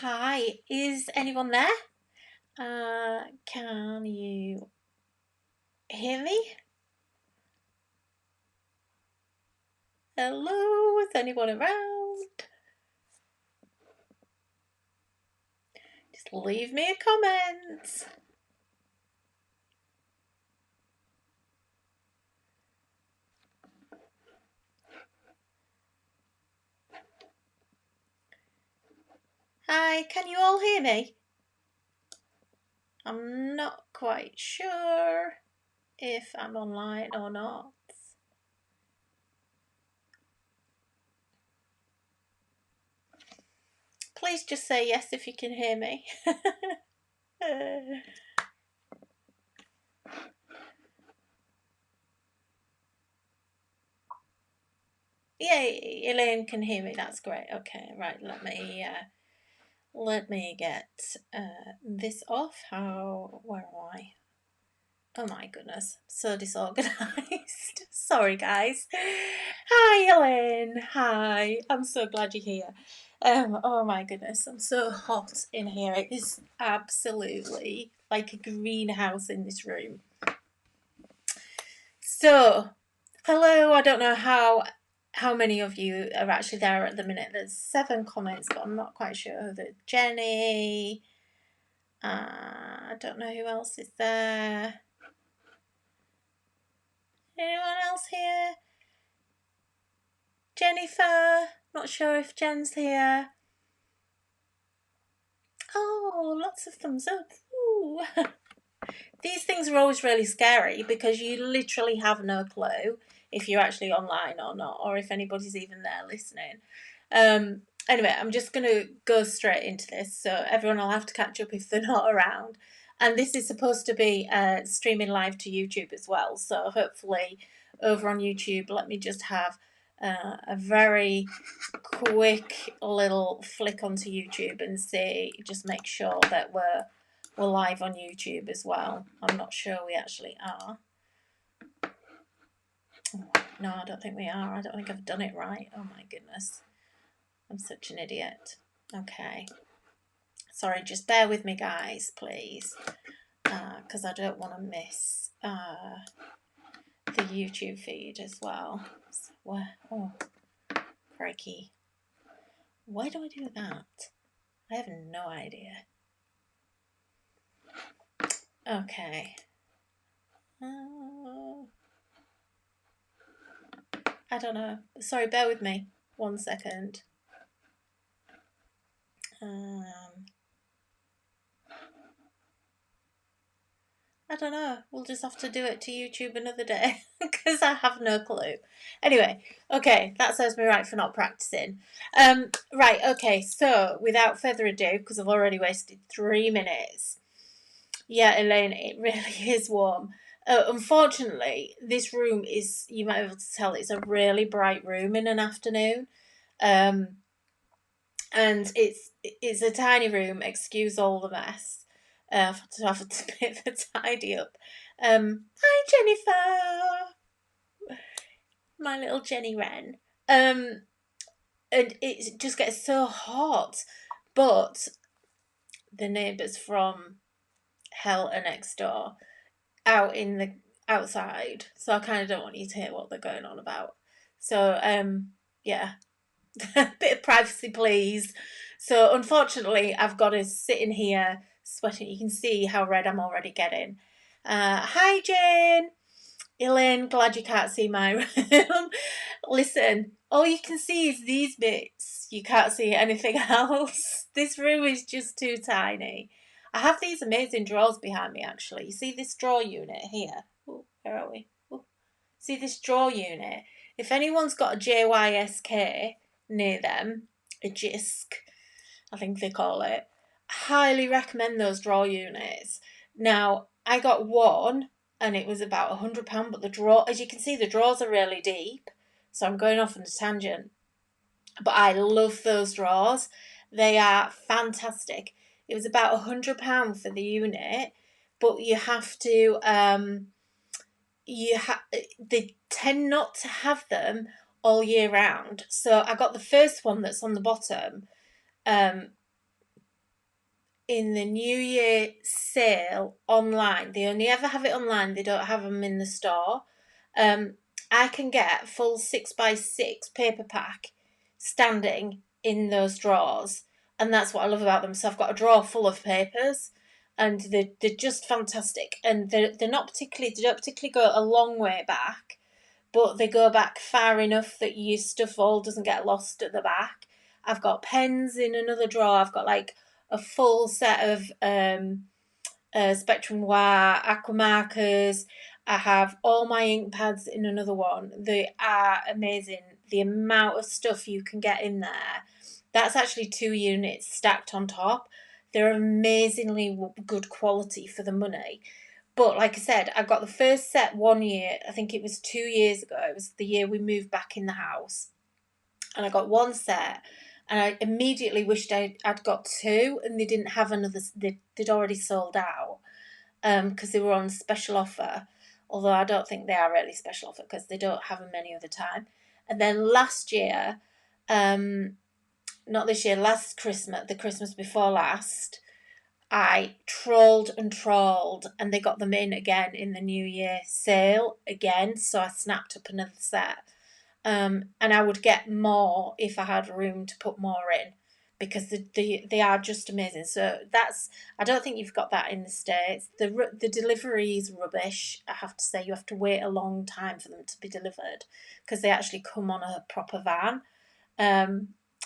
Hi, is anyone there? Can you hear me? Hello, is anyone around? Just leave me a comment. Hi, can you all hear me? I'm not quite sure if I'm online or not. Please just say yes if you can hear me. Yay, Elaine can hear me. That's great. Okay, right. Let me get this off. Where am I? Oh my goodness, so disorganized. Sorry, guys. Hi, Ellen. Hi. I'm so glad you're here. Oh my goodness, I'm so hot in here. It is absolutely like a greenhouse in this room. So, hello. I don't know how many of you are actually there at the minute. There's 7 comments, but I'm not quite sure who the Jenny. I don't know who else is there. Anyone else here? Jennifer. Not sure if Jen's here. Oh, lots of thumbs up. Ooh. These things are always really scary because you literally have no clue if you're actually online or not, or if anybody's even there listening. Anyway, I'm just going to go straight into this, so everyone will have to catch up if they're not around. And this is supposed to be streaming live to YouTube as well, so hopefully over on YouTube, let me just have a very quick little flick onto YouTube and see, just make sure that we're live on YouTube as well. I'm not sure we actually are. No, I don't think we are. I don't think I've done it right. Oh my goodness. I'm such an idiot. Okay. Sorry, just bear with me, guys, please. Because I don't want to miss the YouTube feed as well. Oh, crikey. Why do I do that? I have no idea. Okay. I don't know. Sorry, bear with me. 1 second. I don't know. We'll just have to do it to YouTube another day because I have no clue. Anyway, okay, that serves me right for not practicing. Right, okay, so without further ado, because I've already wasted 3 minutes. Yeah, Elaine, it really is warm. Unfortunately, this room is, you might be able to tell, it's a really bright room in an afternoon. And it's a tiny room, excuse all the mess. I've had to have a bit of a tidy up. Hi Jennifer, my little Jenny Wren. And it just gets so hot, but the neighbours from hell are next door, out in the outside, so I kind of don't want you to hear what they're going on about. So yeah, a bit of privacy, please. So unfortunately, I've got to sit in here sweating. You can see how red I'm already getting. Hi, Jane. Elaine, glad you can't see my room. Listen, all you can see is these bits. You can't see anything else. This room is just too tiny. I have these amazing drawers behind me, actually. You see this drawer unit here? Ooh, where are we? Ooh. See this drawer unit? If anyone's got a JYSK near them, a JISK, I think they call it, highly recommend those drawer units. Now, I got one and it was about £100, but the drawer, as you can see, the drawers are really deep, so I'm going off on a tangent. But I love those drawers. They are fantastic. It was about £100 for the unit, but you have to they tend not to have them all year round. So I got the first one that's on the bottom, in the New Year sale online. They only ever have it online. They don't have them in the store. Um, I can get full 6x6 paper pack standing in those drawers, and that's what I love about them. So I've got a drawer full of papers, and they're just fantastic. And they're not particularly, they don't particularly go a long way back, but they go back far enough that your stuff all doesn't get lost at the back. I've got pens in another drawer. I've got like a full set of Spectrum Noir aqua markers. I have all my ink pads in another one. They are amazing. The amount of stuff you can get in there. That's actually 2 units stacked on top. They're amazingly good quality for the money. But like I said, I got the first set one year. I think it was 2 years ago. It was the year we moved back in the house. And I got one set. And I immediately wished I'd got two, and they didn't have another. They'd already sold out because they were on special offer. Although I don't think they are really special offer because they don't have them any other time. And then last year, not this year, last Christmas, the Christmas before last, I trolled and trolled, and they got them in again in the New Year sale again. So I snapped up another set. And I would get more if I had room to put more in, because they are just amazing. So that's, I don't think you've got that in the States. The delivery is rubbish. I have to say, you have to wait a long time for them to be delivered because they actually come on a proper van.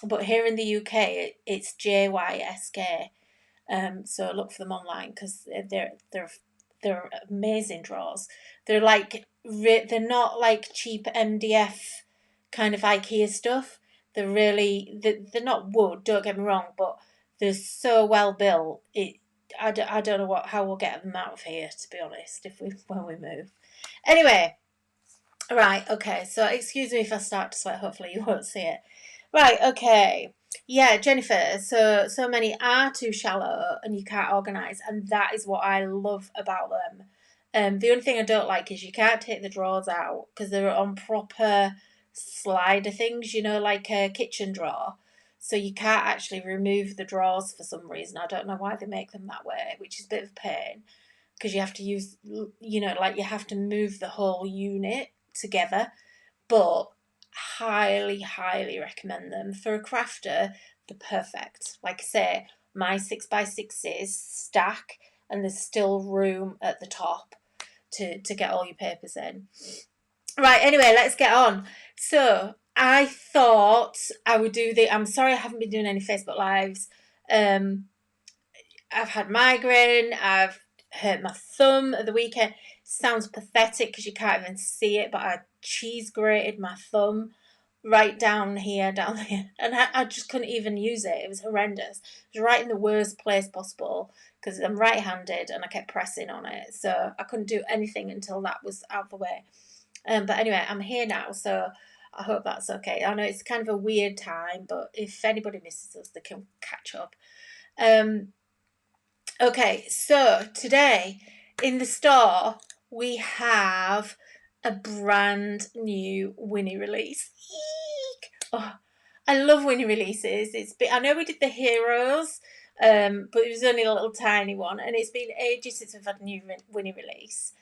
But here in the UK, it's JYSK. So look for them online because they're amazing drawers. They're like they're not like cheap MDF kind of IKEA stuff. They're not wood. Don't get me wrong, but they're so well built. I don't know how we'll get them out of here, to be honest, if we when we move. Anyway, right, okay. So excuse me if I start to sweat. Hopefully you won't see it. Right, okay. Yeah, Jennifer, so many are too shallow and you can't organise, and that is what I love about them. The only thing I don't like is you can't take the drawers out because they're on proper slider things, like a kitchen drawer. So you can't actually remove the drawers for some reason. I don't know why they make them that way, which is a bit of a pain because you have to use, like you have to move the whole unit together. But highly, highly recommend them. For a crafter, they're perfect. Like I say, my 6x6s stack, and there's still room at the top to get all your papers in. Right, anyway, let's get on. So I thought I would do I'm sorry I haven't been doing any Facebook Lives. I've had migraine, I've hurt my thumb at the weekend. Sounds pathetic because you can't even see it, but I cheese grated my thumb right down here, and I just couldn't even use it. It was horrendous. It was right in the worst place possible because I'm right-handed and I kept pressing on it, so I couldn't do anything until that was out of the way. But anyway, I'm here now, so I hope that's okay. I know it's kind of a weird time, but if anybody misses us, they can catch up. Okay, so today in the store we have a brand new Winnie release. Eek! Oh, I love Winnie releases. I know we did the Heroes, but it was only a little tiny one, and it's been ages since we've had a new Winnie release.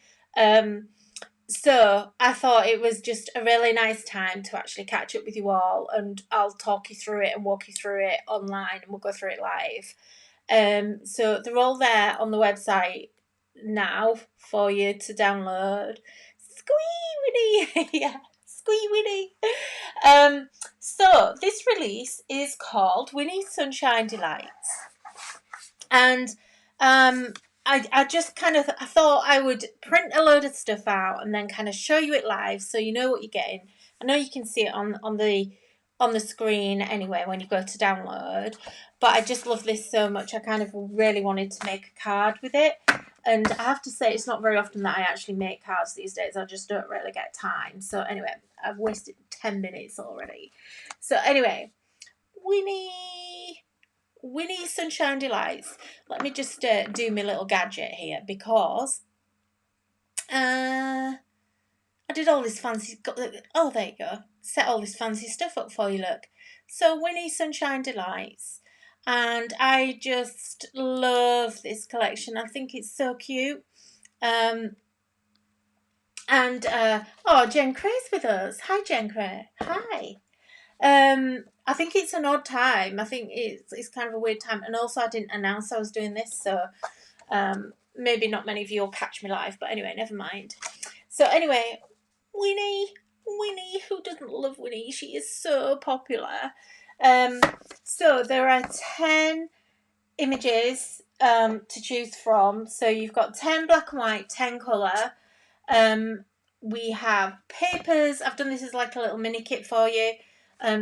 So I thought it was just a really nice time to actually catch up with you all, and I'll talk you through it and walk you through it online, and we'll go through it live. So they're all there on the website now for you to download. Squee Winnie, yeah, Squee Winnie. So this release is called Winnie Sunshine Delights, and I just I thought I would print a load of stuff out and then kind of show you it live so you know what you're getting. I know you can see it on the screen anyway when you go to download, but I just love this so much. I kind of really wanted to make a card with it, and I have to say it's not very often that I actually make cards these days. I just don't really get time. So anyway, I've wasted 10 minutes already. So anyway, Winnie Sunshine Delights. Let me just do my little gadget here because I did all this fancy. Oh, there you go. Set all this fancy stuff up for you. Look. So Winnie Sunshine Delights. and I just love this collection. I think it's so cute. Um, and oh, Jen Cray's with us. Hi, Jen Cray. Hi. I think it's an odd time. I think it's kind of a weird time, and also I didn't announce I was doing this, so maybe not many of you will catch me live. But anyway, never mind. So anyway, Winnie, who doesn't love Winnie? She is so popular. So there are 10 images to choose from. So you've got 10 black and white, 10 colour. We have papers. I've done this as like a little mini kit for you.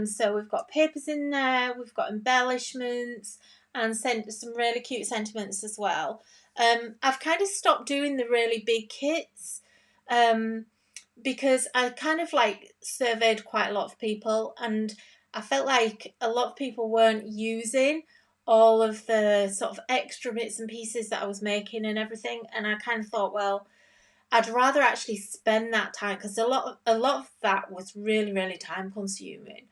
So we've got papers in there. We've got embellishments and some really cute sentiments as well. I've kind of stopped doing the really big kits because I kind of like surveyed quite a lot of people, and I felt like a lot of people weren't using all of the sort of extra bits and pieces that I was making and everything. And I kind of thought, well, I'd rather actually spend that time, because a lot of that was really, really time consuming.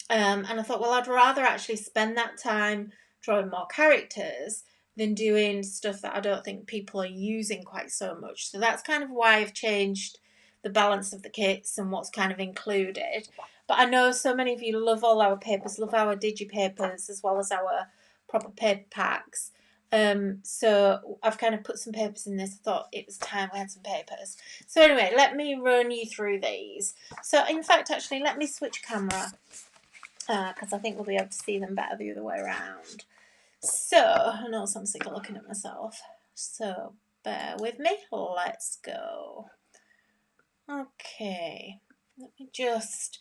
And I thought, well, I'd rather actually spend that time drawing more characters than doing stuff that I don't think people are using quite so much. So that's kind of why I've changed the balance of the kits and what's kind of included. But I know so many of you love all our papers, love our digipapers as well as our proper paper packs. So I've kind of put some papers in this. I thought it was time we had some papers. So anyway, let me run you through these. So in fact, actually, let me switch camera, because I think we'll be able to see them better the other way around. So, and also I'm sick of looking at myself. So bear with me. Let's go. Okay. Let me just,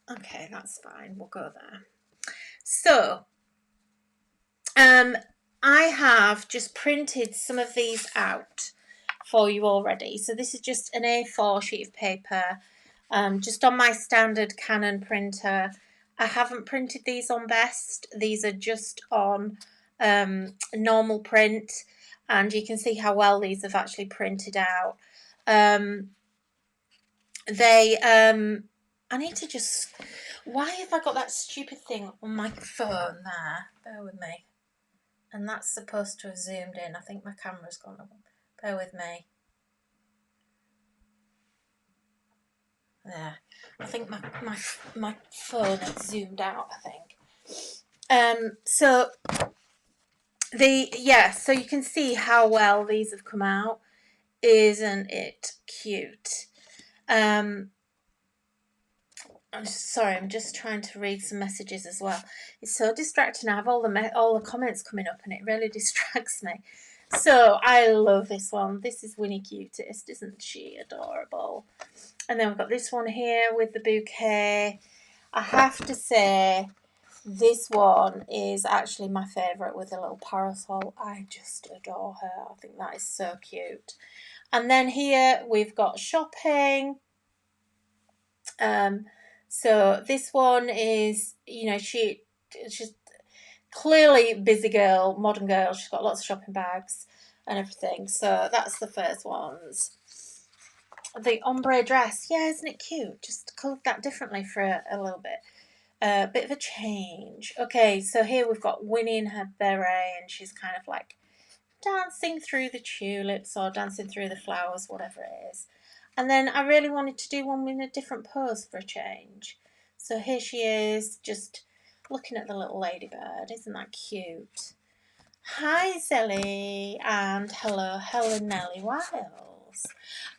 okay, that's fine. We'll go there. So, I have just printed some of these out for you already. So this is just an A4 sheet of paper, just on my standard Canon printer. I haven't printed these on Best. These are just on normal print, and you can see how well these have actually printed out. I need to just, why have I got that stupid thing on my phone there? Bear with me. And that's supposed to have zoomed in. I think my camera's gone up. Bear with me. There. I think my phone had zoomed out, I think. So you can see how well these have come out. Isn't it cute? I'm sorry, I'm just trying to read some messages as well. It's so distracting. I have all the comments coming up, and it really distracts me. So I love this one. This is Winnie Cutest, isn't she adorable? And then we've got this one here with the bouquet. I have to say, this one is actually my favourite, with a little parasol. I just adore her. I think that is so cute. And then here we've got shopping. So this one is, she's clearly busy girl, modern girl. She's got lots of shopping bags and everything. So that's the first ones. The ombre dress, yeah, isn't it cute? Just coloured that differently for a little bit. Bit of a change. Okay, so here we've got Winnie in her beret, and she's kind of like dancing through the tulips or dancing through the flowers, whatever it is. And then I really wanted to do one in a different pose for a change. So here she is, just looking at the little ladybird. Isn't that cute? Hi, Zelly, and hello, Helen Nellie Wiles.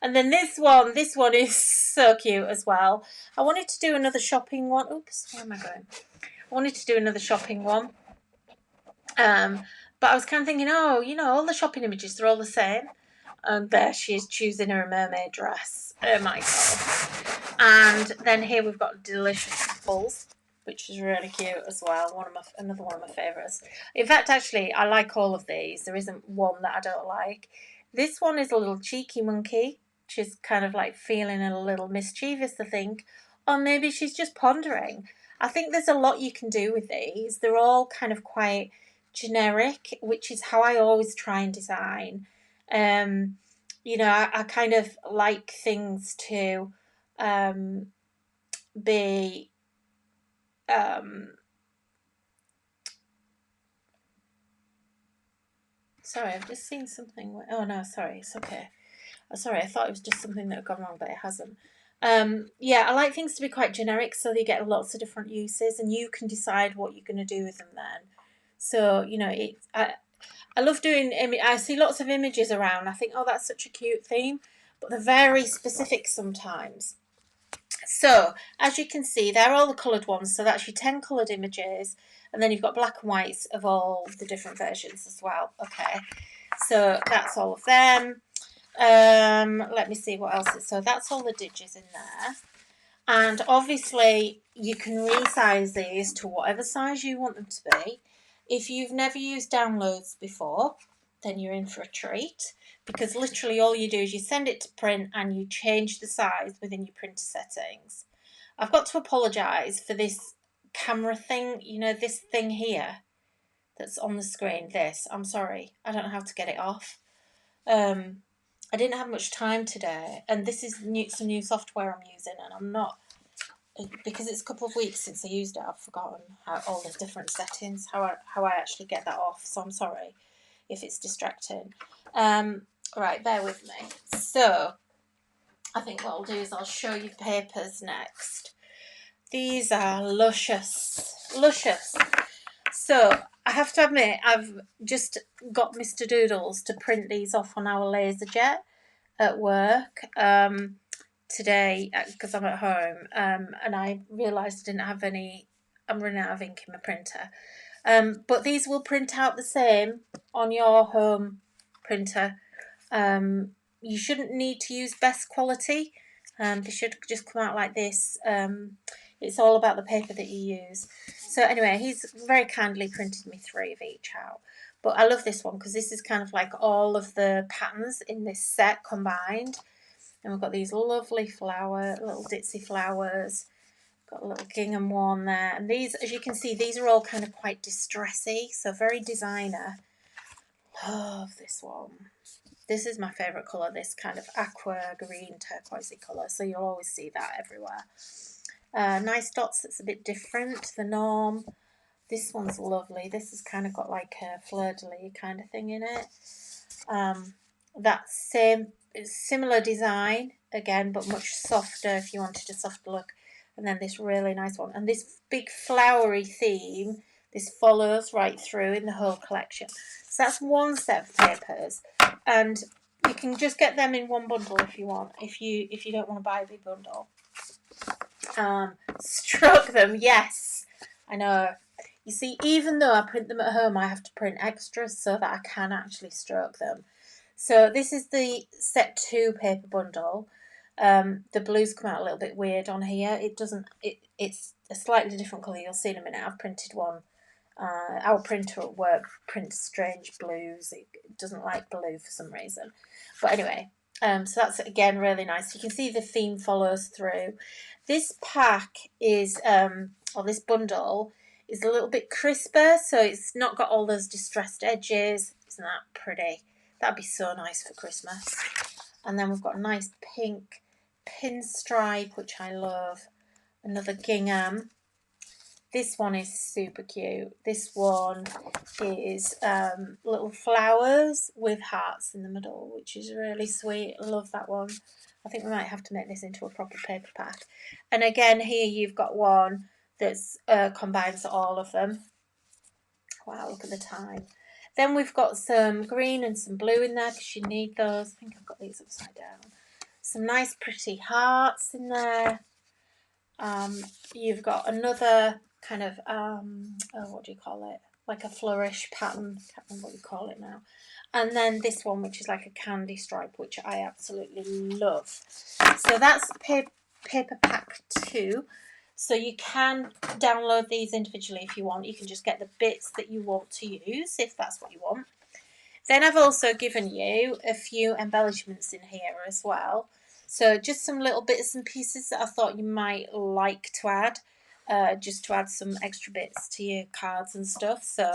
And then this one is so cute as well. I wanted to do another shopping one. Oops, where am I going? I wanted to do another shopping one. But I was kind of thinking, all the shopping images, they're all the same. And there she is choosing her mermaid dress. Oh my god. And then here we've got delicious apples, which is really cute as well. Another one of my favourites. In fact, actually, I like all of these. There isn't one that I don't like. This one is a little cheeky monkey. She's kind of like feeling a little mischievous, I think. Or maybe she's just pondering. I think there's a lot you can do with these. They're all kind of quite generic, which is how I always try and design. I kind of like things to be Sorry, I've just seen something. Oh no, sorry, it's okay. Sorry, I thought it was just something that had gone wrong, but it hasn't. Yeah, I like things to be quite generic so they get lots of different uses and you can decide what you're going to do with them then. So, you know, I love doing, I see lots of images around. I think, oh, that's such a cute theme, but they're very specific sometimes. So, as you can see, they're all the coloured ones. So that's your 10 coloured images. And then you've got black and whites of all the different versions as well. Okay, so that's all of them. Let me see what else is. So that's all the digits in there. And obviously you can resize these to whatever size you want them to be. If you've never used downloads before, then you're in for a treat, because literally all you do is you send it to print and you change the size within your printer settings. I've got to apologise for this camera thing, you know, this thing here that's on the screen, this. I'm sorry, I don't know how to get it off. I didn't have much time today, and this is some new software I'm using, and I'm not, because it's a couple of weeks since I used it, I've forgotten all the different settings, how I actually get that off, so I'm sorry if it's distracting. Right, bear with me. So, I think what I'll do is I'll show you papers next. These are luscious, luscious. So, I have to admit, I've just got Mr. Doodles to print these off on our LaserJet at work today because I'm at home, and I realised I didn't have any. I'm running out of ink in my printer, but these will print out the same on your home printer. You shouldn't need to use best quality. They should just come out like this. It's all about the paper that you use. So anyway, he's very kindly printed me 3 of each out. But I love this one because this is kind of like all of the patterns in this set combined. And we've got these lovely little ditzy flowers. Got a little gingham one there. And these, as you can see, these are all kind of quite distressy. So very designer. Love this one. This is my favourite colour, this kind of aqua green turquoisey colour. So you'll always see that everywhere. Nice dots that's a bit different to the norm. This one's lovely. This has kind of got like a fleur-de-lis kind of thing in it. That similar design again, but much softer if you wanted a softer look. And then this really nice one. And this big flowery theme, this follows right through in the whole collection. So that's one set of papers. And you can just get them in one bundle if you want, if you don't want to buy a big bundle. Stroke them, yes. I know. You see, even though I print them at home, I have to print extras so that I can actually stroke them. So this is the set 2 paper bundle. The blues come out a little bit weird on here. It's a slightly different colour. You'll see in a minute. I've printed one. Our printer at work prints strange blues. It doesn't like blue for some reason. But anyway, so that's again really nice. You can see the theme follows through. This pack is, or this bundle is a little bit crisper, so it's not got all those distressed edges. Isn't that pretty? That'd be so nice for Christmas. And then we've got a nice pink pinstripe, which I love. Another gingham. This one is super cute. This one is little flowers with hearts in the middle, which is really sweet. I love that one. I think we might have to make this into a proper paper pack. And again, here you've got one that's combines all of them. Wow, look at the time. Then we've got some green and some blue in there because you need those. I think I've got these upside down. Some nice pretty hearts in there. You've got another kind of, what do you call it? Like a flourish pattern. Can't remember what you call it now. And then this one, which is like a candy stripe, which I absolutely love. So that's paper pack 2. So you can download these individually if you want. You can just get the bits that you want to use, if that's what you want. Then I've also given you a few embellishments in here as well. So just some little bits and pieces that I thought you might like to add, just to add some extra bits to your cards and stuff. So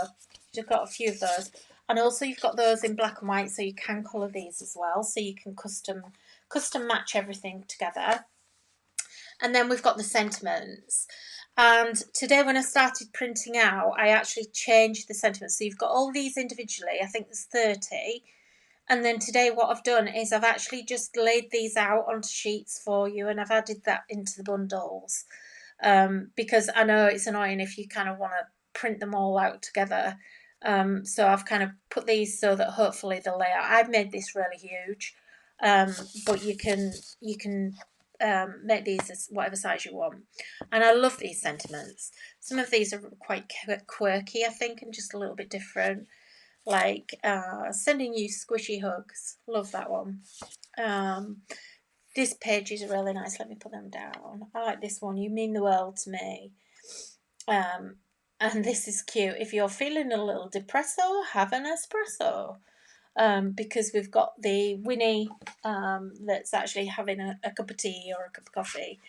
you've got a few of those. And also you've got those in black and white, so you can colour these as well. So you can custom match everything together. And then we've got the sentiments. And today when I started printing out, I actually changed the sentiments. So you've got all these individually. I think there's 30. And then today what I've done is I've actually just laid these out onto sheets for you, and I've added that into the bundles. Because I know it's annoying if you kind of want to print them all out together. So I've kind of put these so that hopefully the layout. I've made this really huge, but you can make these as whatever size you want. And I love these sentiments. Some of these are quite quirky, I think, and just a little bit different. Like sending you squishy hugs. Love that one. This page is really nice. Let me put them down. I like this one. You mean the world to me. And this is cute. If you're feeling a little depresso, have an espresso. Because we've got the Winnie that's actually having a cup of tea or a cup of coffee.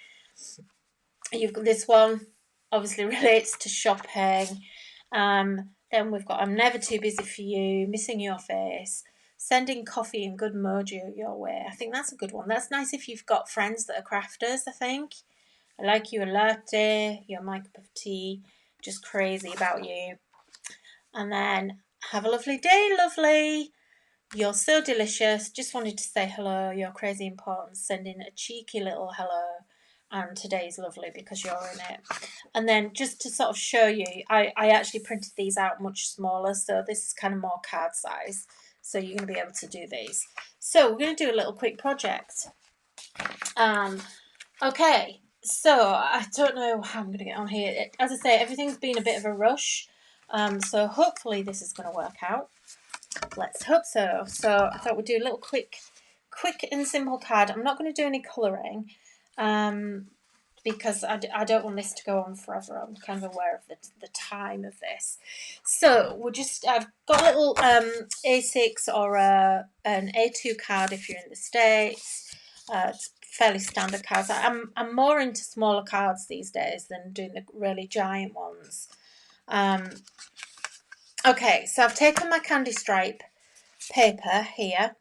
You've got this one, obviously relates to shopping. Then we've got I'm never too busy for you, missing your face, sending coffee and good mojo your way. I think that's a good one. That's nice if you've got friends that are crafters, I think. I like you a latte, you're my cup of tea, just crazy about you. And then have a lovely day, lovely. You're so delicious. Just wanted to say hello. You're crazy important. Sending a cheeky little hello. And today's lovely because you're in it. And then just to sort of show you, I actually printed these out much smaller. So this is kind of more card size. So you're going to be able to do these. So we're going to do a little quick project. Okay. So I don't know how I'm going to get on here. As I say, everything's been a bit of a rush. So hopefully this is going to work out. Let's hope so. So I thought we'd do a little quick and simple card. I'm not going to do any colouring because I don't want this to go on forever. I'm kind of aware of the time of this. So I've got a little A6 or an A2 card if you're in the States. It's fairly standard cards. I'm more into smaller cards these days than doing the really giant ones. Okay, so I've taken my candy stripe paper here,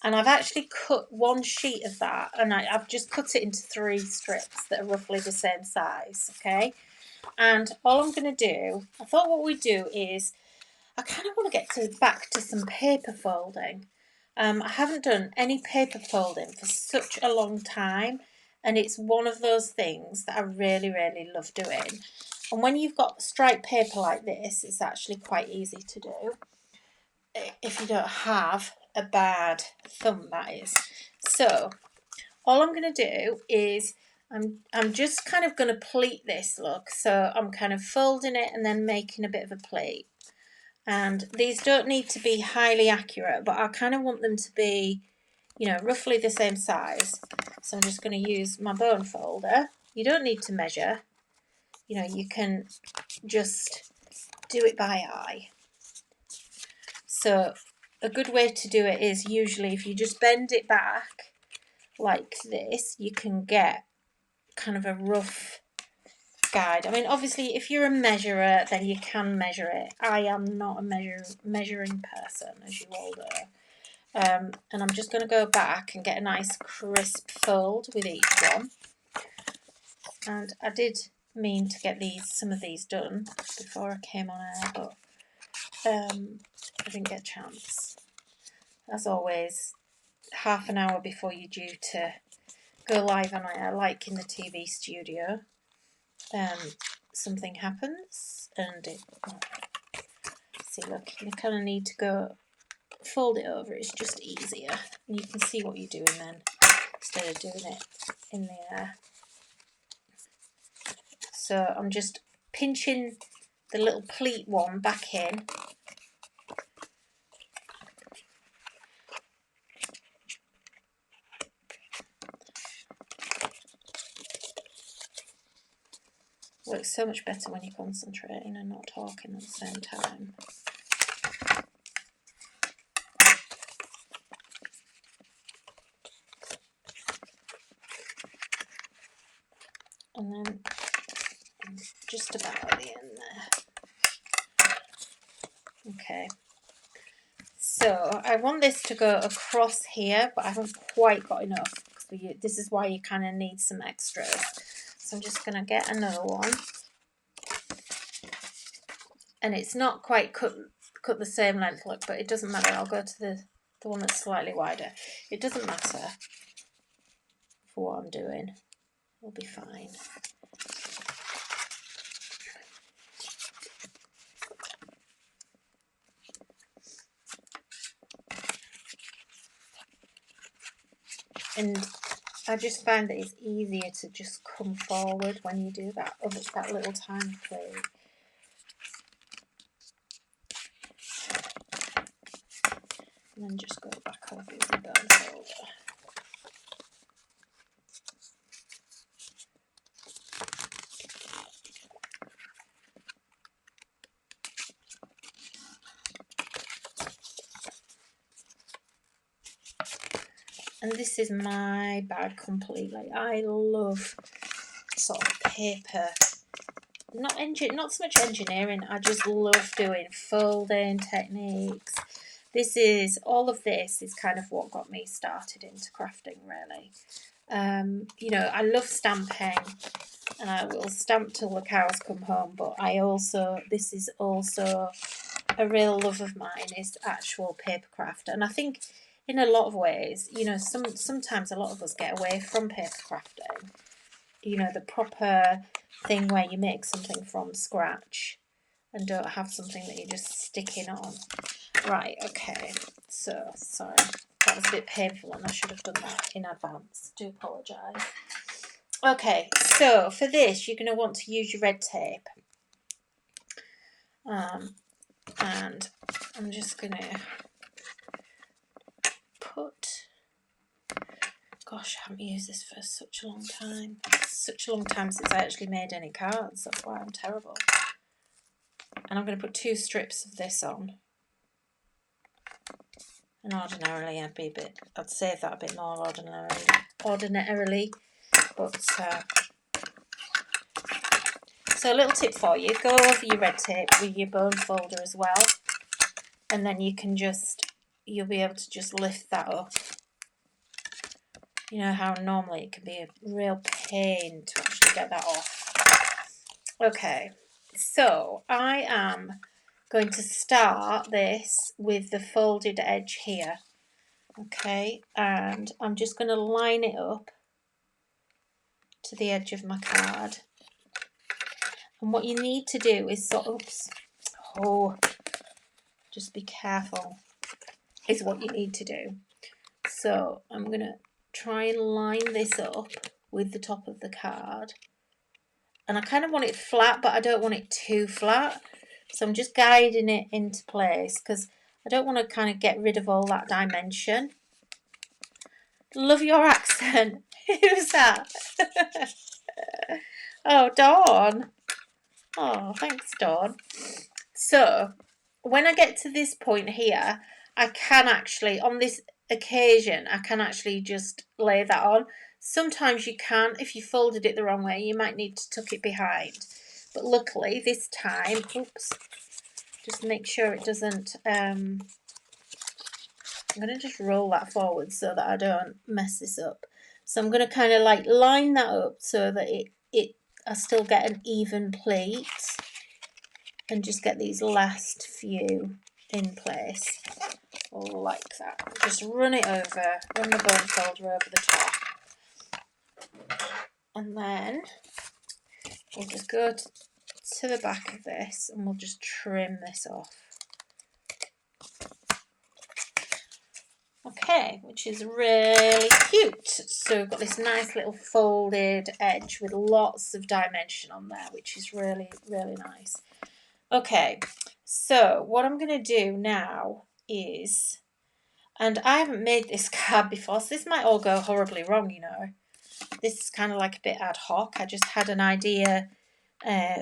and I've actually cut one sheet of that, and I've just cut it into 3 strips that are roughly the same size, okay? And all I'm going to do, I thought what we'd do is, I kind of want to get back to some paper folding. I haven't done any paper folding for such a long time, and it's one of those things that I really, really love doing. And when you've got striped paper like this, it's actually quite easy to do. If you don't have a bad thumb, that is. So all I'm going to do is I'm just kind of going to pleat this, look. So I'm kind of folding it and then making a bit of a pleat. And these don't need to be highly accurate, but I kind of want them to be, roughly the same size. So I'm just going to use my bone folder. You don't need to measure. You can just do it by eye. So a good way to do it is usually if you just bend it back like this, you can get kind of a rough guide. I mean, obviously, if you're a measurer, then you can measure it. I am not a measuring person, as you all know. And I'm just going to go back and get a nice crisp fold with each one. And I did mean to get some of these done before I came on air, but I didn't get a chance. As always, half an hour before you're due to go live on air, like in the TV studio, something happens, and see, look, you kind of need to fold it over. It's just easier, and you can see what you're doing then instead of doing it in the air. So I'm just pinching the little pleat one back in. Works so much better when you're concentrating and not talking at the same time. And then I'm just about at the end there. Okay. So I want this to go across here, but I haven't quite got enough. This is why you kind of need some extras. So I'm just going to get another one. And it's not quite cut the same length, look, but it doesn't matter. I'll go to the one that's slightly wider. It doesn't matter for what I'm doing. It'll be fine. And I just find that it's easier to just come forward when you do that little tiny plate. And then just go back over with the bone folder. And this is my bag completely. I love sort of paper, not so much engineering. I just love doing folding techniques. All of this is kind of what got me started into crafting, really. You know, I love stamping, and I will stamp till the cows come home. But this is also a real love of mine, is actual paper craft. And I think in a lot of ways, you know, sometimes a lot of us get away from paper crafting. You know, the proper thing where you make something from scratch and don't have something that you're just sticking on. Right, okay. So, sorry. That was a bit painful and I should have done that in advance. Do apologise. Okay, so for this, you're going to want to use your red tape. And I'm just going to gosh, I haven't used this for such a long time. Such a long time since I actually made any cards. That's why I'm terrible. And I'm going to put 2 strips of this on. And ordinarily I'd save that a bit more ordinarily. But, so a little tip for you, go over your red tape with your bone folder as well. And then you'll be able to just lift that up. You know how normally it can be a real pain to actually get that off. Okay, so I am going to start this with the folded edge here. Okay, and I'm just going to line it up to the edge of my card. And what you need to do is just be careful, is what you need to do. So I'm going to try and line this up with the top of the card. And I kind of want it flat, but I don't want it too flat. So I'm just guiding it into place because I don't want to kind of get rid of all that dimension. Love your accent. Who's that? Oh, Dawn. Oh, thanks, Dawn. So when I get to this point here, I can actually, on this occasion, I can actually just lay that on. Sometimes you can, if you folded it the wrong way, you might need to tuck it behind. But luckily, this time, just make sure it doesn't, I'm going to just roll that forward so that I don't mess this up. So I'm going to kind of like line that up so that I still get an even plate and just get these last few in place like that. Just run the bone folder over the top. And then we'll just go to the back of this and we'll just trim this off. Okay, which is really cute. So we've got this nice little folded edge with lots of dimension on there, which is really, really nice. Okay, so what I'm going to do now is, and I haven't made this card before, so this might all go horribly wrong, you know. This is kind of like a bit ad hoc. I just had an idea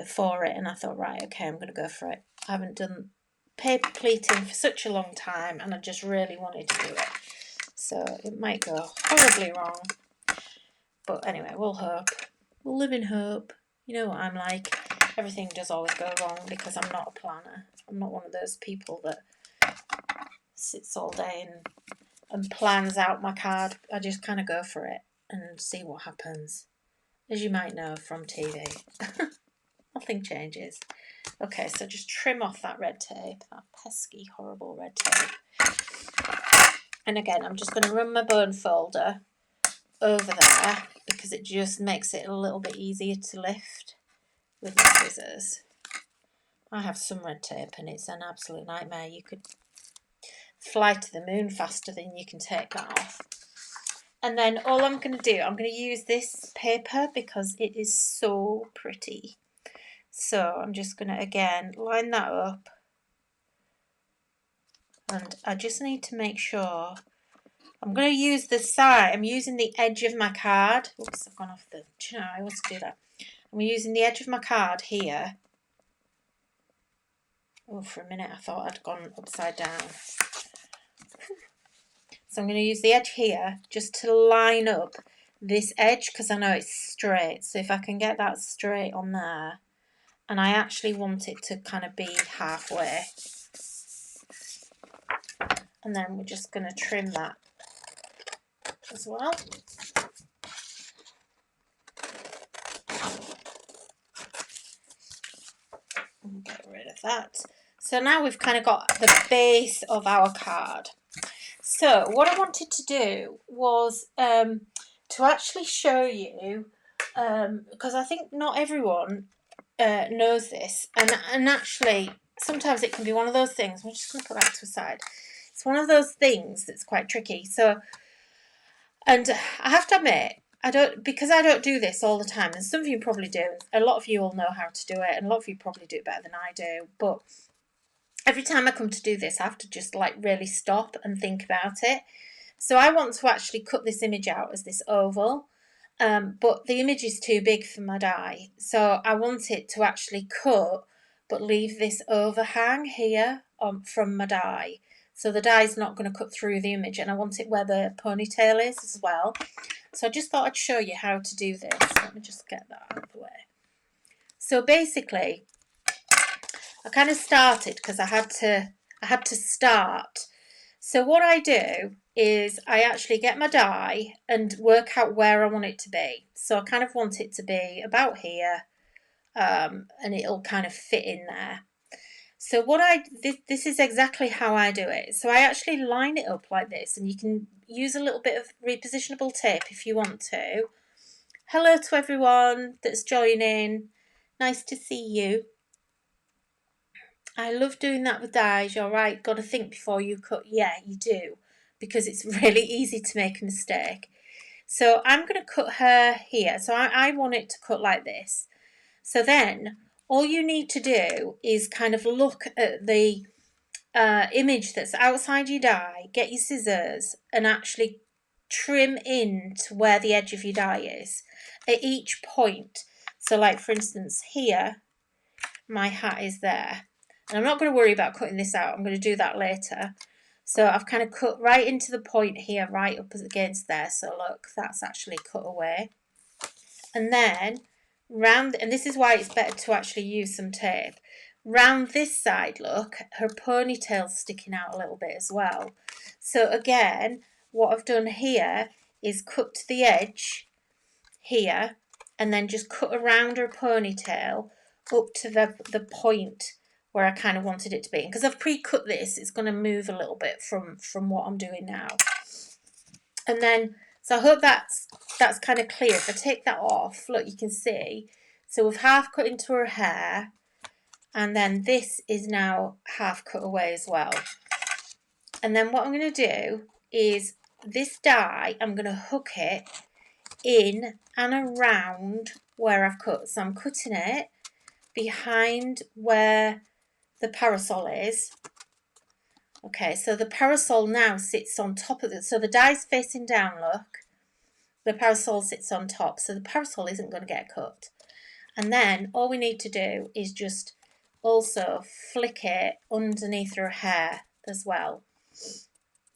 for it and I thought, right, okay, I'm going to go for it. I haven't done paper pleating for such a long time and I just really wanted to do it. So it might go horribly wrong. But anyway, we'll hope. We'll live in hope. You know what I'm like. Everything does always go wrong because I'm not a planner. I'm not one of those people that sits all day and plans out my card. I just kind of go for it and see what happens. as you might know from TV. Nothing changes. Okay, so just trim off that red tape, that pesky, horrible red tape. And again, I'm just going to run my bone folder over there because it just makes it a little bit easier to lift with the scissors. I have some red tape and it's an absolute nightmare. You could fly to the moon faster than you can take that off. And then all I'm going to do, I'm going to use this paper because it is so pretty. So I'm just going to, again, line that up. And I just need to make sure. I'm going to use the side. I'm using the edge of my card. Oops, I've gone off the... You know, I always do that. I'm using the edge of my card here. Oh, for a minute I thought I'd gone upside down. So I'm going to use the edge here just to line up this edge because I know it's straight. So if I can get that straight on there, and I actually want it to kind of be halfway. And then we're just going to trim that as well. And get rid of that. So now we've kind of got the base of our card. So what I wanted to do was to actually show you, because I think not everyone knows this, and actually sometimes it can be one of those things. I'm just going to put that to the side. It's one of those things that's quite tricky. So, and I have to admit, because I don't do this all the time, and some of you probably do. A lot of you will know how to do it, and a lot of you probably do it better than I do. But every time I come to do this, I have to just like really stop and think about it. So I want to actually cut this image out as this oval, but the image is too big for my die. So I want it to actually cut, but leave this overhang here from my die. So the die is not going to cut through the image, and I want it where the ponytail is as well. So I just thought I'd show you how to do this. Let me just get that out of the way. So basically, I kind of started because I had to start. So what I do is I actually get my die and work out where I want it to be. So I kind of want it to be about here, and it'll kind of fit in there. So this is exactly how I do it. So I actually line it up like this, and you can use a little bit of repositionable tape if you want to. Hello to everyone that's joining. Nice to see you. I love doing that with dies. You're right, got to think before you cut. Yeah, you do, because it's really easy to make a mistake. So I'm going to cut her here. So I want it to cut like this. So then all you need to do is kind of look at the image that's outside your die, get your scissors and actually trim in to where the edge of your die is at each point. So like for instance here, my hat is there. And I'm not going to worry about cutting this out. I'm going to do that later. So I've kind of cut right into the point here, right up against there. So look, that's actually cut away. And then round, and this is why it's better to actually use some tape. Round this side, look, her ponytail's sticking out a little bit as well. So again, what I've done here is cut to the edge here and then just cut around her ponytail up to the point where I kind of wanted it to be. Because I've pre-cut this, it's going to move a little bit from what I'm doing now. And then, so I hope that's kind of clear. If I take that off, look, you can see. So we've half cut into her hair. And then this is now half cut away as well. And then what I'm going to do is this die, I'm going to hook it in and around where I've cut. So I'm cutting it behind where the parasol is. Okay, so the parasol now sits on top of it. So the die's facing down, look. The parasol sits on top. So the parasol isn't going to get cut. And then all we need to do is just also flick it underneath her hair as well.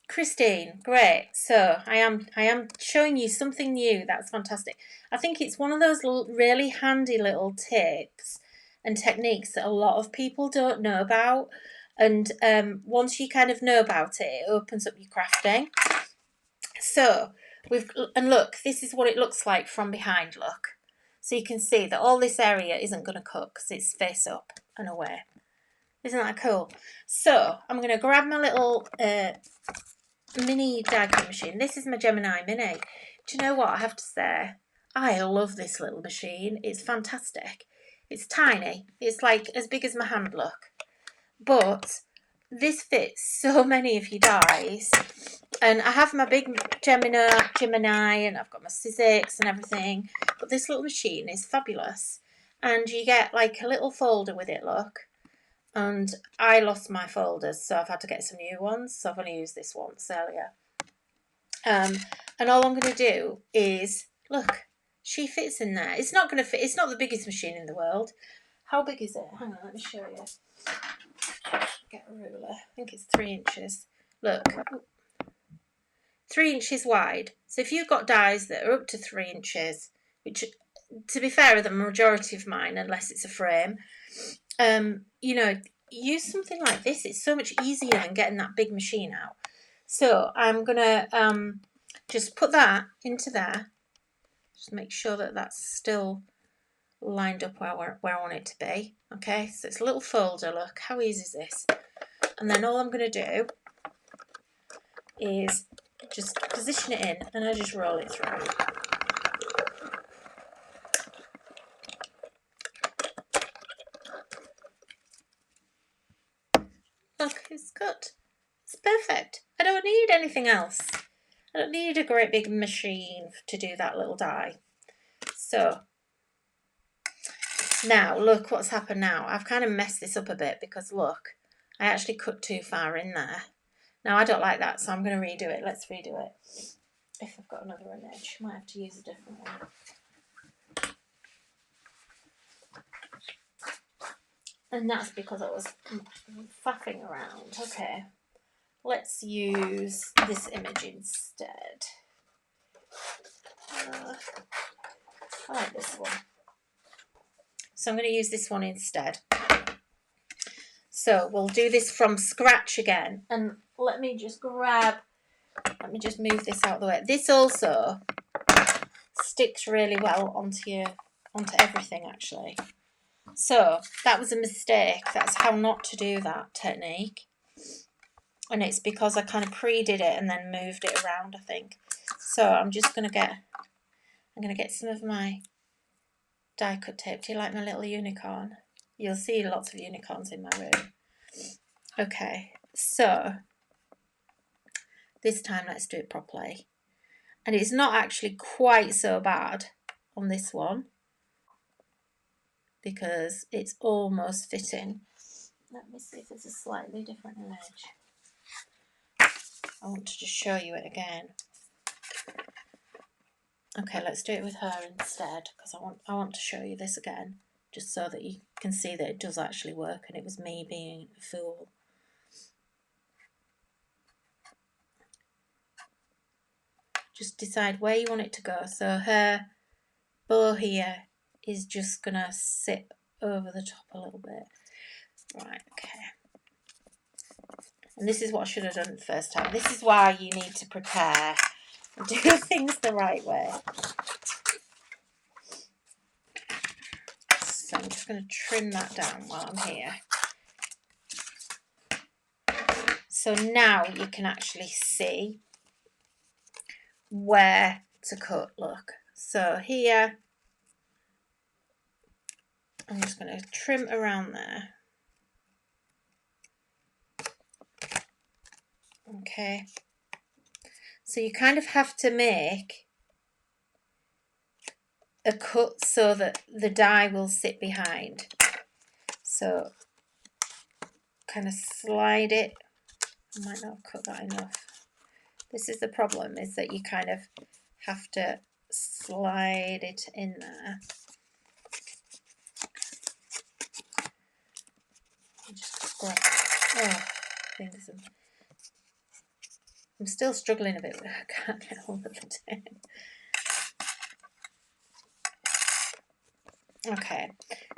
Christine, great. So I am showing you something new. That's fantastic. I think it's one of those really handy little tips and techniques that a lot of people don't know about. And once you kind of know about it, it opens up your crafting. So and look, this is what it looks like from behind, look. So you can see that all this area isn't going to cut because it's face up and away. Isn't that cool? So I'm going to grab my little mini die cut machine. This is my Gemini Mini. Do you know what I have to say? I love this little machine. It's fantastic. It's tiny. It's like as big as my hand, look. But this fits so many of your dies. And I have my big Gemini, and I've got my Sizzix and everything. But this little machine is fabulous. And you get like a little folder with it, look. And I lost my folders, so I've had to get some new ones. So I've only used this once earlier. And all I'm going to do is, look, she fits in there. It's not going to fit. It's not the biggest machine in the world. How big is it? Hang on, let me show you. Get a ruler. I think it's 3 inches. Look. 3 inches wide. So if you've got dies that are up to 3 inches, which, to be fair, are the majority of mine, unless it's a frame, you know, use something like this. It's so much easier than getting that big machine out. So I'm going to just put that into there. Just make sure that that's still lined up where I want it to be. Okay, so it's a little folder. Look, how easy is this? And then all I'm going to do is just position it in, and I just roll it through. Look, it's good. It's perfect. I don't need anything else. I don't need a great big machine to do that little die. So now look what's happened now. I've kind of messed this up a bit because look, I actually cut too far in there. Now I don't like that, so I'm going to redo it. Let's redo it. If I've got another edge, I might have to use a different one. And that's because I was faffing around. Okay, let's use this image instead. I like this one. So I'm going to use this one instead. So we'll do this from scratch again. And let me just move this out of the way. This also sticks really well onto everything, actually. So that was a mistake. That's how not to do that technique. And it's because I kind of pre-did it and then moved it around, I think. So I'm going to get some of my die cut tape. Do you like my little unicorn? You'll see lots of unicorns in my room. Okay, so this time let's do it properly. And it's not actually quite so bad on this one because it's almost fitting. Let me see if it's a slightly different edge. I want to just show you it again. Okay, let's do it with her instead because I want to show you this again, just so that you can see that it does actually work and it was me being a fool. Just decide where you want it to go. So her bow here is just going to sit over the top a little bit. Right, okay. And this is what I should have done the first time. This is why you need to prepare and do things the right way. So I'm just going to trim that down while I'm here. So now you can actually see where to cut, look. So here, I'm just going to trim around there. Okay. So you kind of have to make a cut so that the die will sit behind. So kind of slide it. I might not cut that enough. This is the problem, is that you kind of have to slide it in there. Just grab. Oh, fingers. I'm still struggling a bit, but I can't get hold of the tape. Okay,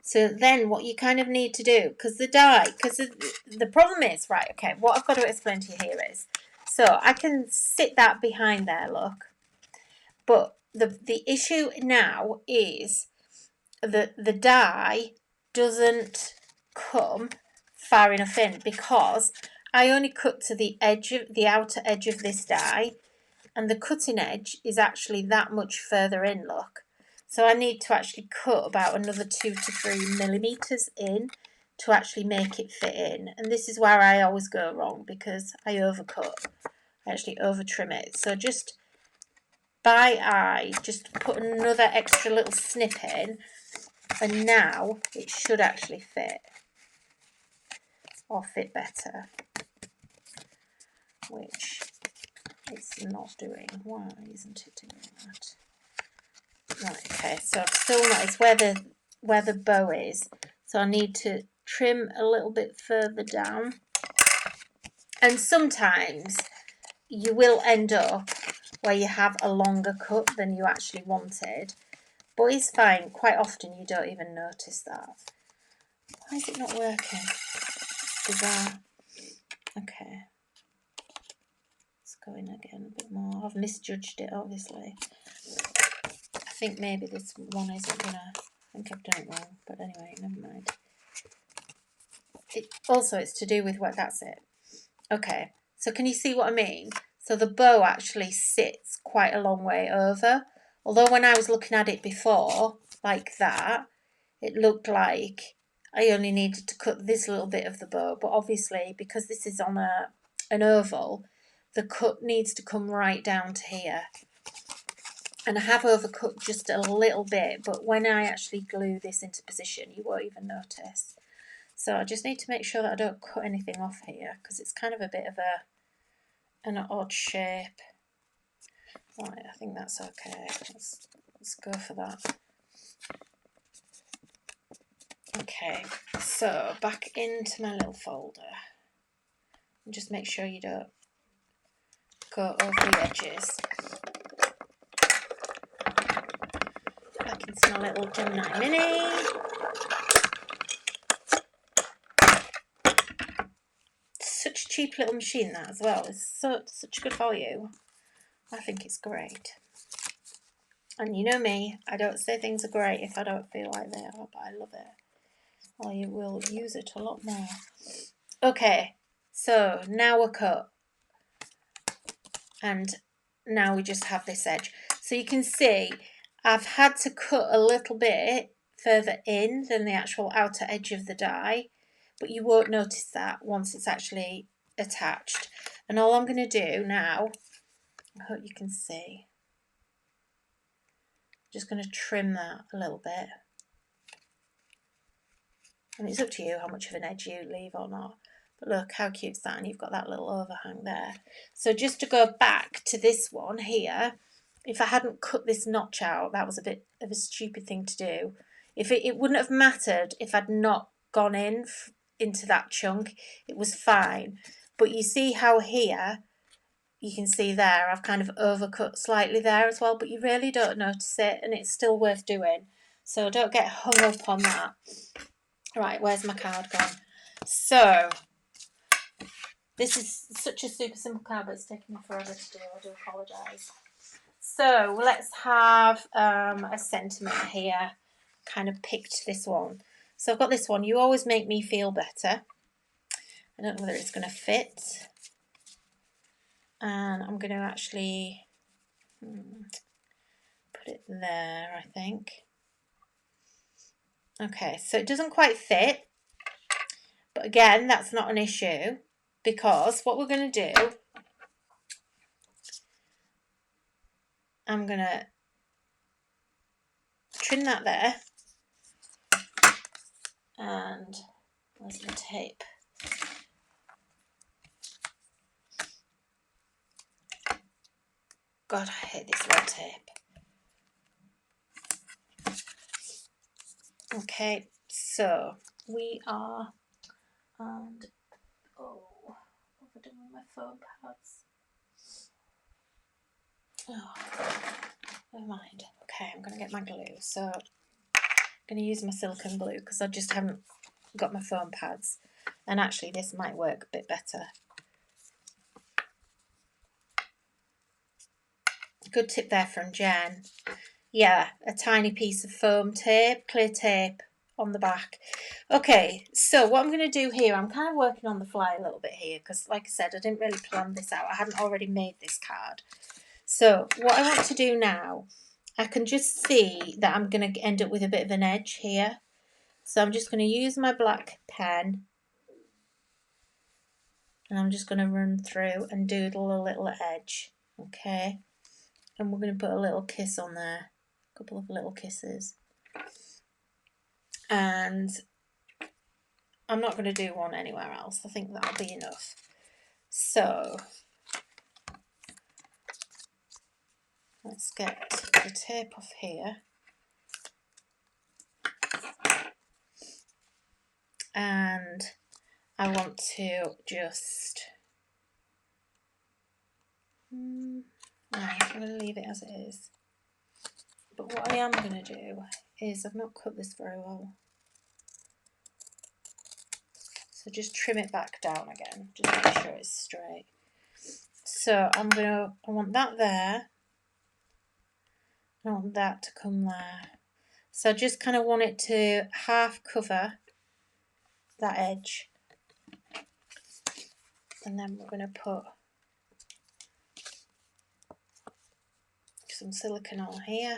so then what you kind of need to do, because the problem is, right, okay, what I've got to explain to you here is, so I can sit that behind there, look, but the issue now is the die doesn't come far enough in, because I only cut to the edge of the outer edge of this die, and the cutting edge is actually that much further in, look. So I need to actually cut about another 2 to 3 millimeters in to actually make it fit in. And this is where I always go wrong, because I overcut. I actually over trim it. So just by eye, just put another extra little snip in, and now it should actually fit, or fit better, which it's not doing. Why isn't it doing that? Right, okay, so I've still not, it's where the bow is, so I need to trim a little bit further down. And sometimes you will end up where you have a longer cut than you actually wanted, but it's fine. Quite often you don't even notice that. Why is it not working? Bizarre. Okay, let's go in again a bit more. I've misjudged it, obviously. I think maybe this one isn't gonna, I think I've done it wrong, but anyway, never mind. It's to do with what, that's it. Okay, so can you see what I mean? So the bow actually sits quite a long way over, although when I was looking at it before, like that, it looked like I only needed to cut this little bit of the bow, but obviously because this is on an oval, the cut needs to come right down to here. And I have overcut just a little bit, but when I actually glue this into position, you won't even notice. So I just need to make sure that I don't cut anything off here, because it's kind of a bit of an odd shape. Right, I think that's okay. Let's go for that. Okay, so back into my little folder. And just make sure you don't go over the edges. Back into my little Gemini Mini. Such a cheap little machine, that, as well. It's such good value. I think it's great. And you know me, I don't say things are great if I don't feel like they are, but I love it. I will use it a lot more. Okay, so now we're cut. And now we just have this edge. So you can see I've had to cut a little bit further in than the actual outer edge of the die, but you won't notice that once it's actually attached. And all I'm going to do now, I hope you can see, just going to trim that a little bit. And it's up to you how much of an edge you leave or not. But look how cute's that, and you've got that little overhang there. So just to go back to this one here, if I hadn't cut this notch out, that was a bit of a stupid thing to do. If it wouldn't have mattered if I'd not gone into that chunk, it was fine. But you see how here, you can see there, I've kind of overcut slightly there as well, but you really don't notice it, and it's still worth doing. So don't get hung up on that. Right, where's my card gone? So, this is such a super simple card, but it's taking me forever to do. I do apologise. So, let's have a sentiment here. Kind of picked this one. So, I've got this one. You always make me feel better. I don't know whether it's going to fit. And I'm going to actually put it there, I think. Okay, so it doesn't quite fit. But again, that's not an issue, because what we're going to do, I'm going to trim that there, and where's my tape? God, I hate this red tape. Okay, so we are, and oh, what have I done with my foam pads? Oh, never mind. Okay, I'm going to get my glue. So I'm going to use my silicone glue because I just haven't got my foam pads. And actually this might work a bit better. Good tip there from Jen. yeah, a tiny piece of foam tape, clear tape on the back. Okay, so what I'm going to do here, I'm kind of working on the fly a little bit here because, like I said, I didn't really plan this out. I hadn't already made this card. So what I want to do now, I can just see that I'm going to end up with a bit of an edge here. So I'm just going to use my black pen and I'm just going to run through and doodle a little edge. Okay, and we're going to put a little kiss on there, a couple of little kisses. And I'm not going to do one anywhere else. I think that'll be enough. So let's get the tape off here. And I want to just... I'm going to leave it as it is. But what I am going to do is, I've not cut this very well. So just trim it back down again. Just make sure it's straight. So I want that there. I want that to come there. So I just kind of want it to half cover that edge. And then we're going to put some silicone on here.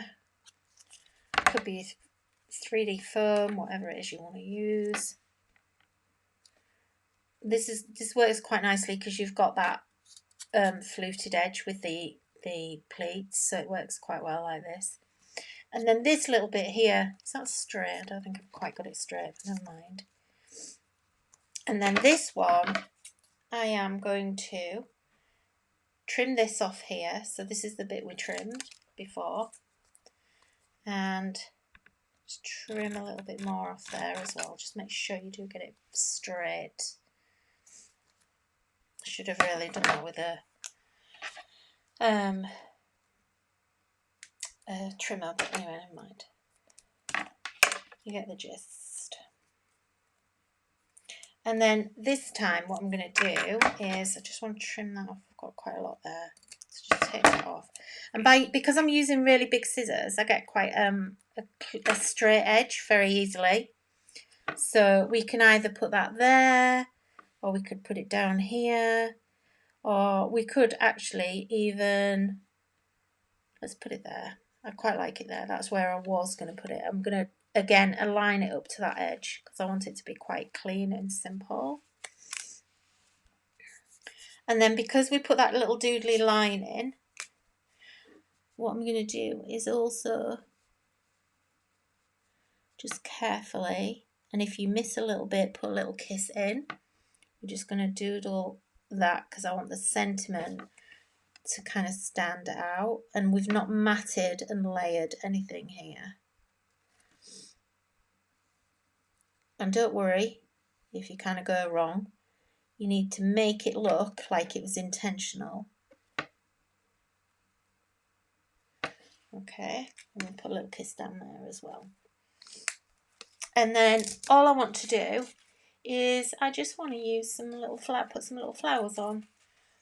Could be 3D foam, whatever it is you want to use. This works quite nicely because you've got that fluted edge with the pleats, so it works quite well like this. And then this little bit here, is that straight? I don't think I've quite got it straight, but never mind. And then this one, I am going to trim this off here. So this is the bit we trimmed before. And just trim a little bit more off there as well. Just make sure you do get it straight. I should have really done that with a trimmer, but anyway, never mind. You get the gist. And then this time what I'm going to do is, I just want to trim that off. I've got quite a lot there. So just take that off. And because I'm using really big scissors, I get quite a straight edge very easily. So we can either put that there, or we could put it down here, or we could actually even, let's put it there. I quite like it there. That's where I was going to put it. I'm going to, again, align it up to that edge because I want it to be quite clean and simple. And then because we put that little doodly line in, what I'm going to do is also just carefully, and if you miss a little bit, put a little kiss in. We're just going to doodle that because I want the sentiment to kind of stand out, and we've not matted and layered anything here. And don't worry if you kind of go wrong. You need to make it look like it was intentional. Okay, and we'll put a little kiss down there as well. And then all I want to do is I just want to use some little put some little flowers on.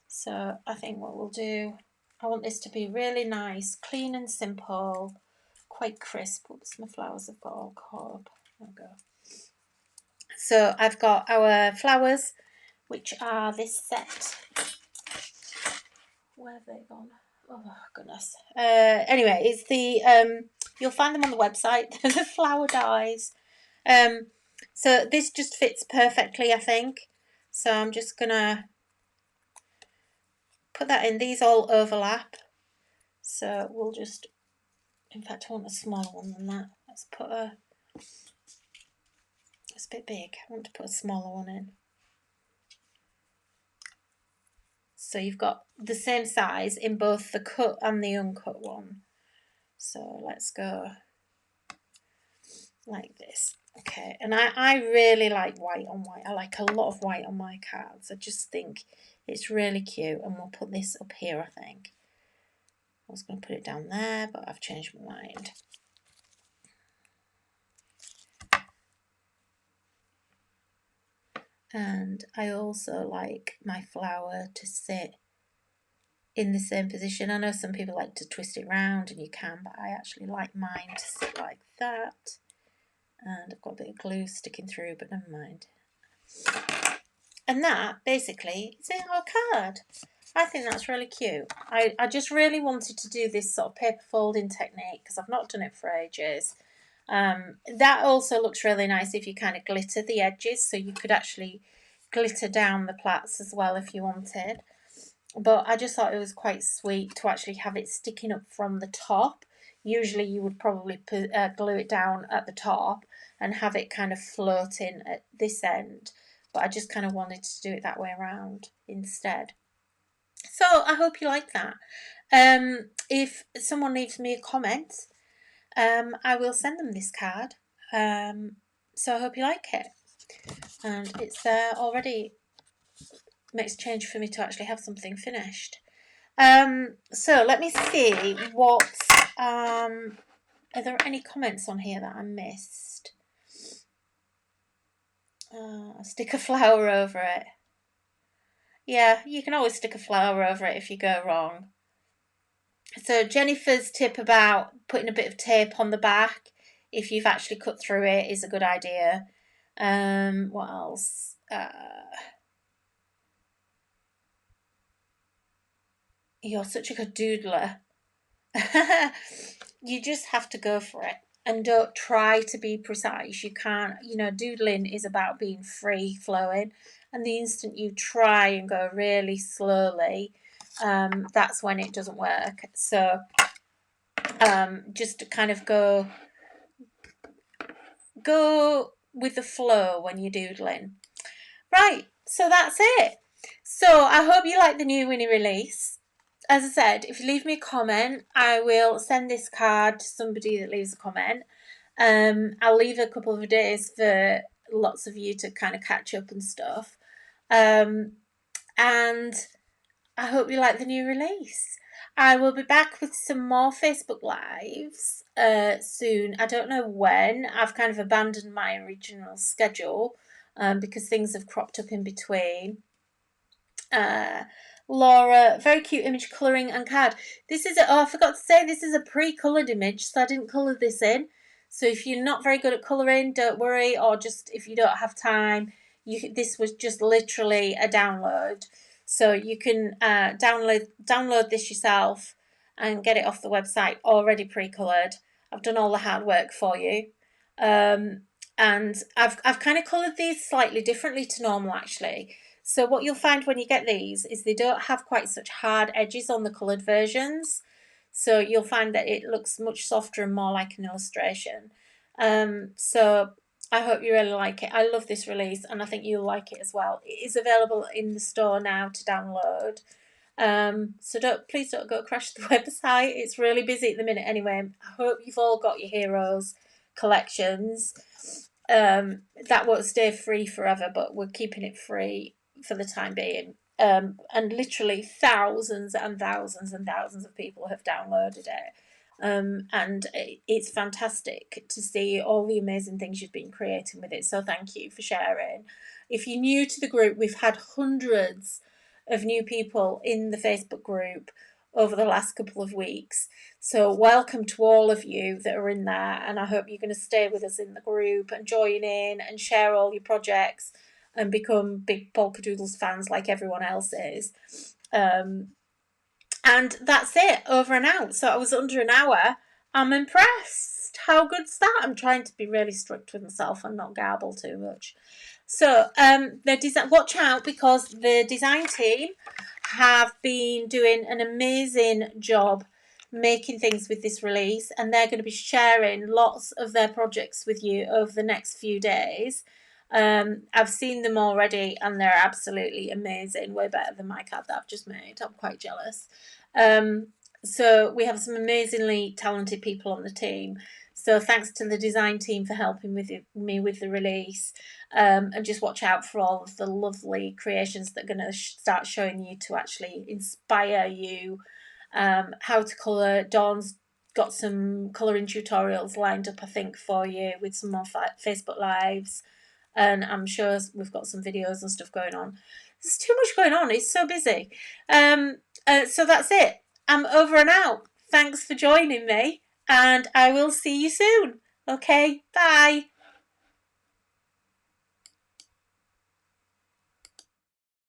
So I think what we'll do, I want this to be really nice, clean and simple, quite crisp. Oops, my flowers have got all caught up. There we go. So I've got our flowers, which are this set. Where have they gone? Oh goodness. Anyway, it's the you'll find them on the website. The flower dies. So this just fits perfectly, I think. So I'm just gonna put that in. These all overlap. So we'll just, in fact, I want a smaller one than that. Let's put it's a bit big. I want to put a smaller one in. So you've got the same size in both the cut and the uncut one. So let's go like this. Okay, and I really like white on white. I like a lot of white on my cards. I just think it's really cute, and we'll put this up here, I think. I was going to put it down there, but I've changed my mind. And I also like my flower to sit in the same position. I know some people like to twist it round, and you can, but I actually like mine to sit like that. And I've got a bit of glue sticking through, but never mind. And that basically is our card. I think that's really cute. I just really wanted to do this sort of paper folding technique because I've not done it for ages. That also looks really nice if you kind of glitter the edges, so you could actually glitter down the plaits as well if you wanted. But I just thought it was quite sweet to actually have it sticking up from the top. Usually you would probably glue it down at the top and have it kind of floating at this end. But I just kind of wanted to do it that way around instead. So I hope you like that. If someone leaves me a comment, I will send them this card. So I hope you like it. And it's there already. Makes a change for me to actually have something finished. So let me see what. Are there any comments on here that I missed? Stick a flower over it. Yeah, you can always stick a flower over it if you go wrong. So Jennifer's tip about putting a bit of tape on the back if you've actually cut through it is a good idea. What else? You're such a good doodler. You just have to go for it and don't try to be precise. You can't, doodling is about being free flowing, and the instant you try and go really slowly, that's when it doesn't work. So just kind of go with the flow when you're doodling. Right, so that's it. So I hope you like the new Winnie release. As I said, if you leave me a comment, I will send this card to somebody that leaves a comment. I'll leave a couple of days for lots of you to kind of catch up and stuff. And I hope you like the new release. I will be back with some more Facebook Lives soon. I don't know when. I've kind of abandoned my original schedule because things have cropped up in between. Laura, very cute image colouring and card. This is I forgot to say this is a pre-coloured image, so I didn't colour this in. So if you're not very good at colouring, don't worry, or just if you don't have time, this was just literally a download. So you can download this yourself and get it off the website already pre-coloured. I've done all the hard work for you. And I've kind of coloured these slightly differently to normal actually. So what you'll find when you get these is they don't have quite such hard edges on the coloured versions. So you'll find that it looks much softer and more like an illustration. So I hope you really like it. I love this release and I think you'll like it as well. It is available in the store now to download. So please don't go crash the website. It's really busy at the minute anyway. I hope you've all got your Heroes collections. That won't stay free forever, but we're keeping it free for the time being. And literally thousands and thousands and thousands of people have downloaded it. And it's fantastic to see all the amazing things you've been creating with it. So thank you for sharing. If you're new to the group, we've had hundreds of new people in the Facebook group over the last couple of weeks. So welcome to all of you that are in there, and I hope you're going to stay with us in the group and join in and share all your projects and become big Polkadoodles fans like everyone else is. And that's it, over and out. So I was under an hour. I'm impressed. How good's that? I'm trying to be really strict with myself and not garble too much. So watch out because the design team have been doing an amazing job making things with this release, and they're going to be sharing lots of their projects with you over the next few days. I've seen them already and they're absolutely amazing, way better than my card that I've just made. I'm quite jealous. So we have some amazingly talented people on the team. So thanks to the design team for helping me with the release. And just watch out for all of the lovely creations that are going to start showing you to actually inspire you how to colour. Dawn's got some colouring tutorials lined up, I think, for you with some more Facebook Lives. and I'm sure we've got some videos and stuff going on. There's too much going on. It's so busy. So that's it. I'm over and out. Thanks for joining me, and I will see you soon. Okay, bye.